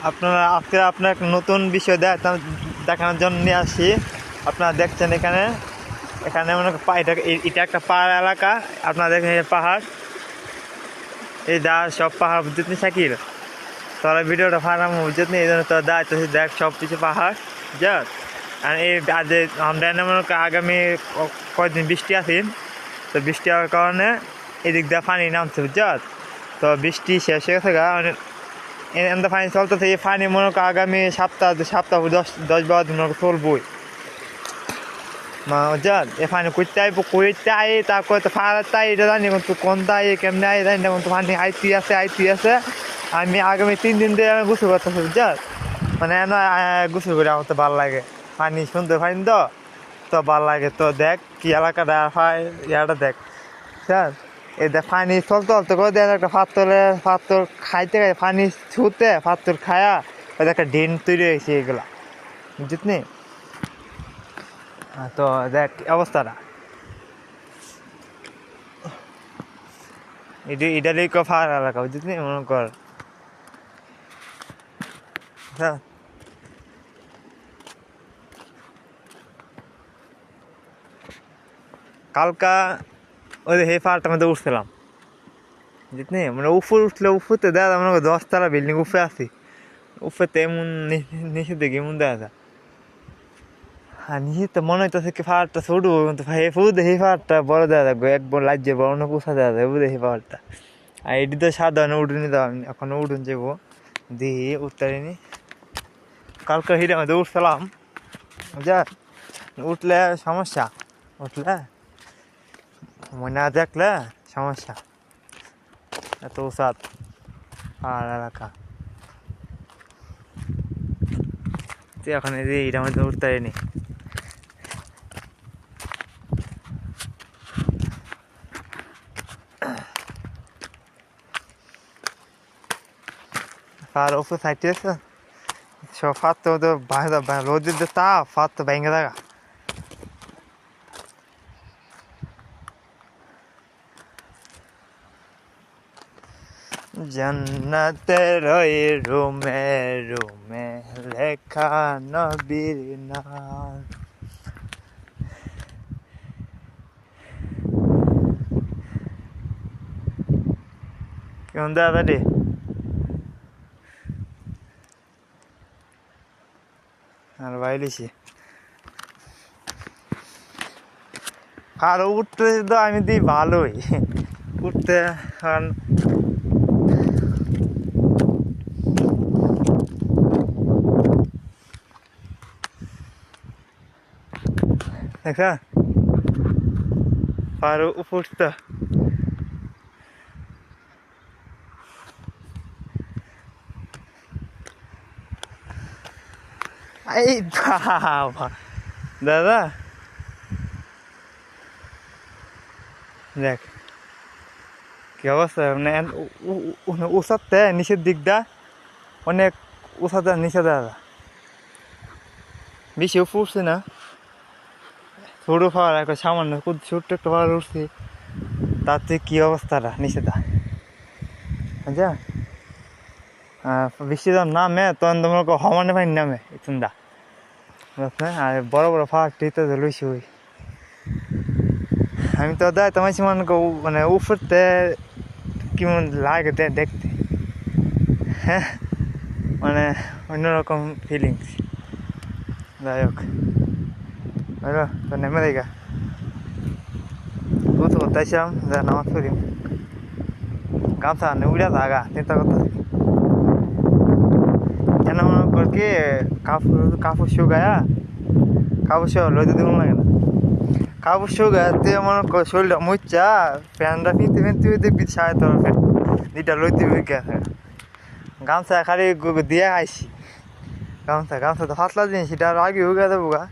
আপনারা আজকে আপনার নতুন বিষয় দেখানোর জন্য নিয়ে আসি। আপনারা দেখছেন এখানে মনে এটা একটা পাহাড় এলাকা। আপনারা দেখেন এই পাহাড়, এই দা সব পাহাড় বুঝতে সাকিল তোরা ভিডিওটা ফারাম বুঝতে এই জন্য তোর দায়িত্ব দেখ সব কিছু পাহাড় যা। আর এই আজ আমরা মনে আগামী কয়েকদিন বৃষ্টি আসেন, তো বৃষ্টি হওয়ার কারণে এদিক দিয়ে পানি নামছে বুঝছ। তো বৃষ্টি শেষ হয়ে গেছে গা, মানে এমন পানি চলতেছে। এই পানি মনে করো আগামী সপ্তাহ 10-12 দিন চলবই বুঝছেন। এই পানি কইতে আই তারপরে তো ফাড়াতে আই এটা জানি কিন্তু কোনটা আই কেমনি আই জানি না, কিন্তু পানি আইতি আছে। আমি আগামী 3 দিন দিয়ে আমি গোসল করতেছি বুঝছেন। মানে গোসল করে আমার তো ভালো লাগে, পানি সুন্দর পানি তো ভালো লাগে। তো দেখ কি এলাকাটা হয় ইয়াটা দেখ স্যার। এই দেখ পানি চলতে করে দেখ একটা পাথর খাইতে পানি ছুতে পাথর খায়া ওই একটা ড্রেন তৈরি হয়েছে এগুলা বুঝলি। তো দেখ অবস্থাটা এটারই পাহাড় এলাকা বুঝলি মনে কর। হ্যাঁ কালকা ওই হে পাহাড়টার মধ্যে উঠছিলাম বুঝলি। মানে উঠতে দেখা মনে কর 10 তলা বিল্ডিং উপরে আছি, উপরে এমন নিচের দিকে এমন দেখা যায়। আর নিচে তো মনে হইতেছে কি পাহাড়টা ছোট, কিন্তু হে পাহাড়টা বড় দেওয়া যাবে, একবার লাগছে বড় অন্য পোষা দেওয়া যাবে দেখি পাহাড়টা। আর এটি তো সাধারণ উঠুনি দাও, এখন উঠুন যাবো দিয়ে উঠতারিনি। কালকে হিরে মধ্যে উঠছিলাম বুঝা। উঠলে সমস্যা, উঠলে না দেখলে সমস্যা। এত উসাদ পাহাড় এলাকা এখন এইটার মধ্যে উঠতারিনি। আর ওপর সাইডে আছে সব ফাত তো রোদের যে তাপ ফাত তো ভেঙে থাকা। জান্নাতের ওই রুমে রুমে লেখা নবীর নাম। কেমন দাদা রে আর বাইলিছি আর উঠতে তো আমি দিই ভালোই উঠতে। কারণ দেখা আর উঠতে এই বাবা দাদা দেখ কি অবস্থা। মানে উসাতে নিচের দিকটা অনেক উসাতে নিচে দাদা বেশি উঠছে না, ছোটো পাহাড় একটা সামান্য ছোট্ট একটা পাহাড় উঠছি, তাতে কি অবস্থাটা নিচেটা বুঝা। বৃষ্টি যখন নামে তখন তোমার সমানে পানি নামে চুন্দা আর বড় বড় পাহাড়টি তো লইছি ওই। আমি তো দেয় তোমার মানে উঠতে কেমন লাগে দেখতে, হ্যাঁ মানে অন্যরকম ফিলিংস। যাই হোক তো নেমে দেখা কত করতেছিলাম যা নামাজ পড়ি গামছা উড়া থাকা চিন্তা করতে কেন মনে কর কি কাপড় শুকায়া কাপড় লইতে দিব লাগে না। কাপড় শুকাতে মনে কর শরীরটা মুচ্চা প্যান্টটা ফিনতে দেখবি সাড়ে তোর দুইটা লইতে গেছে। গামছা খালি দিয়ে আইসি গামছা তো ফাতলা জিনিস সেটা আর আগে উগে দেবো গা।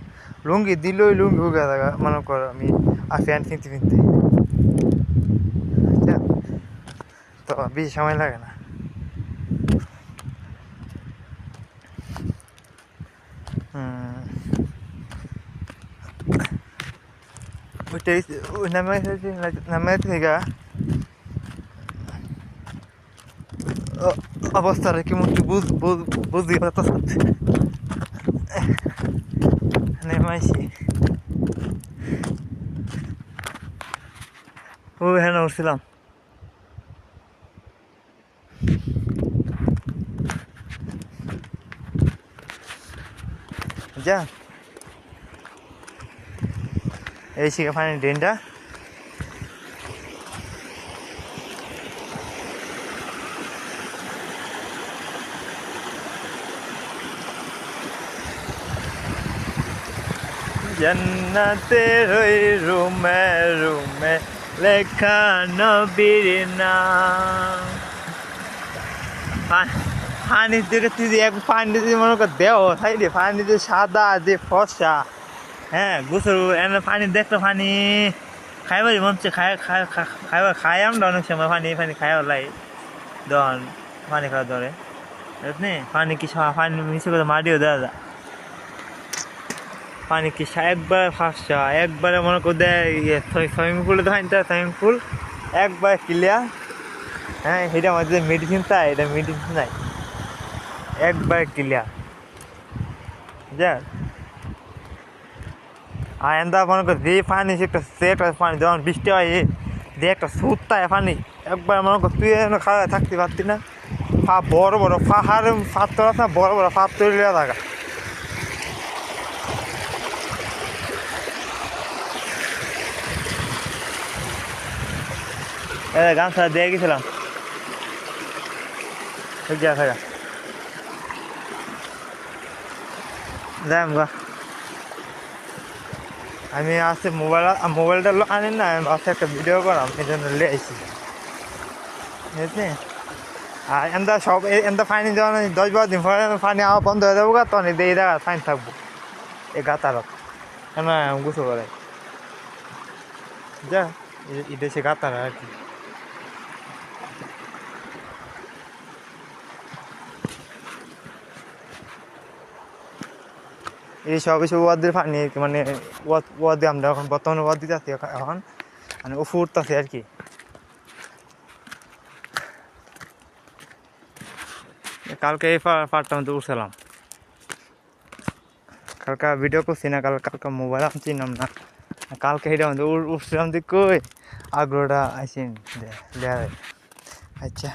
লুঙ্গি দিলই লুঙ্গি উগে থাকা মনে কর আমি আর প্যান্ট ফিনতে তো বেশি সময় লাগে না। ওইটাই নামে থেকে অবস্থাটা কেমন তুই বুঝি তো নেমাইছি ও হ্যাঁ উঠছিলাম যা এই শিখে ফানি ড্রেনটা জন্নতের ওই রুমে রুমে লেখা নবীর নাম পানি থেকে তুই এক পানি যদি মনে কর দেও সাইডে পানি যে সাদা যে ফসা হ্যাঁ গোসল এনে পানি দেখতো পানি খাইবারই মন হচ্ছে খাইবার খাই আমরা অনেক সময় পানি পানি খাইবার লাই দন পানি খাওয়া ধরে বুঝলি পানি কি পানি মিশে করে মাটিও দেওয়া যায় পানি কি একবার ফাঁসা একবারে মনে করে দেয় সুইমিং পুলে দেয় সুইমিং পুল একবার ক্লিয়ার হ্যাঁ এটা আমাদের মেডিসিন তাই এটা মেডিসিন নাই একবার ক্লিয়ার যা আর এন্দা মনে কর যে পানি সে একটা পানি যখন বৃষ্টি হয় যে একটা সুতায় পানি একবার মনে কর তুই খাওয়া থাকতে পারতি না বড় বড় পাহাড় পাথর আছে না বড় বড় পাথর থাকা গান সারা দিয়ে গেছিলাম থাকা যাই গা আমি আসছে মোবাইলটা আনি না আমি বাসে একটা ভিডিও করাম এই জন্য লে আসছি বুঝলি আর এন্দা সব এন্দা ফাইন যখন 10-12 দিন পরে পানি আবার বন্ধ হয়ে যাবো তখন এই জায়গা ফাইন থাকবো এই গাতারত কেন গুছো করে যা এটা সে গাতার আর কি এই সব এসব ওয়াদের পানি মানে ওয়াদে আমরা এখন বর্তমানে ওয়াদ দিতে আছি এখন মানে ও ফুটতেছে আর কি কালকে এই পার্টটা মধ্যে উঠছিলাম কালকে ভিডিও করছি না কালকে মোবাইল আনছিলাম না কালকে এটা মধ্যে উঠছিলাম যে কই আগ্রহটা আইসি আচ্ছা